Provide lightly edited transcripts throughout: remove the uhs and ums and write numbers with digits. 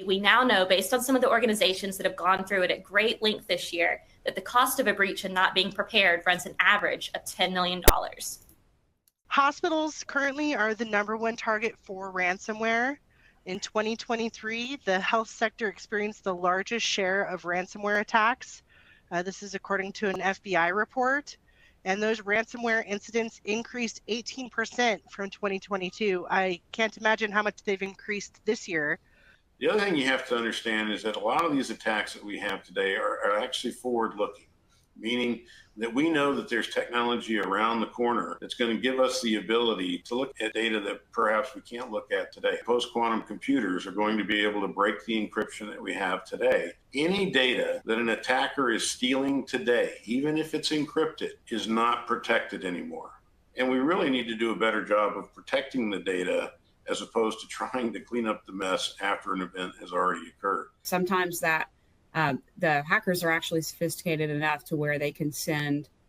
We now know, based on some of the organizations that have gone through it at great length this year, that the cost of a breach and not being prepared runs an average of $10 million. Hospitals currently are the #1 target for ransomware. In 2023, the health sector experienced the largest share of ransomware attacks. This is according to an FBI report. And those ransomware incidents increased 18% from 2022. I can't imagine how much they've increased this year. The other thing you have to understand is that a lot of these attacks that we have today are actually forward-looking, meaning that we know that there's technology around the corner that's going to give us the ability to look at data that perhaps we can't look at today. Post-quantum computers are going to be able to break the encryption that we have today. Any data that an attacker is stealing today, even if it's encrypted, is not protected anymore. And we really need to do a better job of protecting the data as opposed to trying to clean up the mess after an event has already occurred. Sometimes that the hackers are actually sophisticated enough to where they can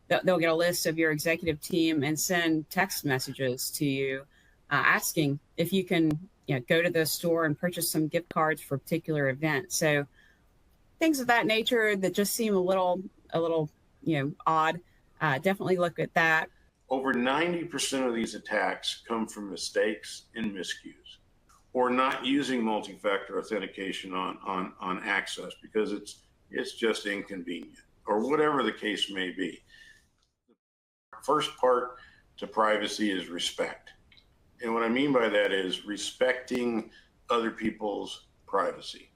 they'll get a list of your executive team and send text messages to you asking if you can go to the store and purchase some gift cards for a particular event. So things of that nature that just seem a little odd. Definitely look at that. Over 90% of these attacks come from mistakes and miscues, or not using multi-factor authentication on access because it's just inconvenient, or whatever the case may be. The first part to privacy is respect. And what I mean by that is respecting other people's privacy.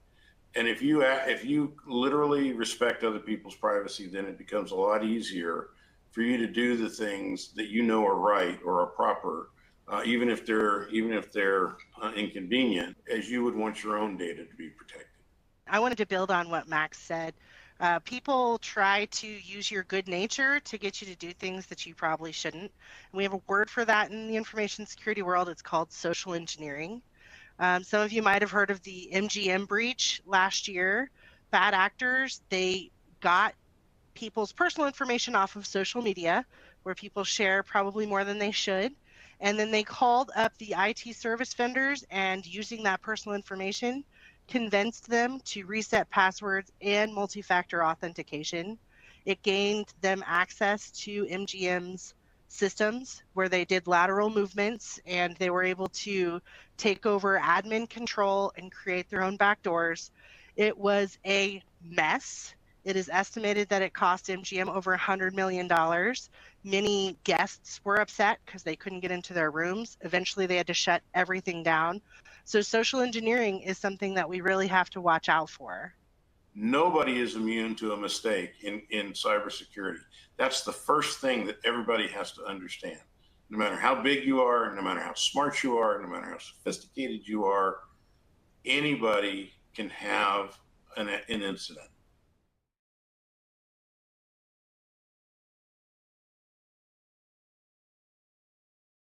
And if you literally respect other people's privacy, then it becomes a lot easier for you to do the things that you know are right or are proper, even if they're inconvenient, as you would want your own data to be protected. I wanted to build on what Max said. People try to use your good nature to get you to do things that you probably shouldn't. And we have a word for that in the information security world. It's called social engineering. Some of you might have heard of the MGM breach last year. Bad actors, they got people's personal information off of social media, where people share probably more than they should. And then they called up the IT service vendors and, using that personal information, convinced them to reset passwords and multi-factor authentication. It gained them access to MGM's systems where they did lateral movements, and they were able to take over admin control and create their own backdoors. It was a mess. It is estimated that it cost MGM over $100 million. Many guests were upset because they couldn't get into their rooms. Eventually, they had to shut everything down. So social engineering is something that we really have to watch out for. Nobody is immune to a mistake in cybersecurity. That's the first thing that everybody has to understand. No matter how big you are, no matter how smart you are, no matter how sophisticated you are, anybody can have an incident.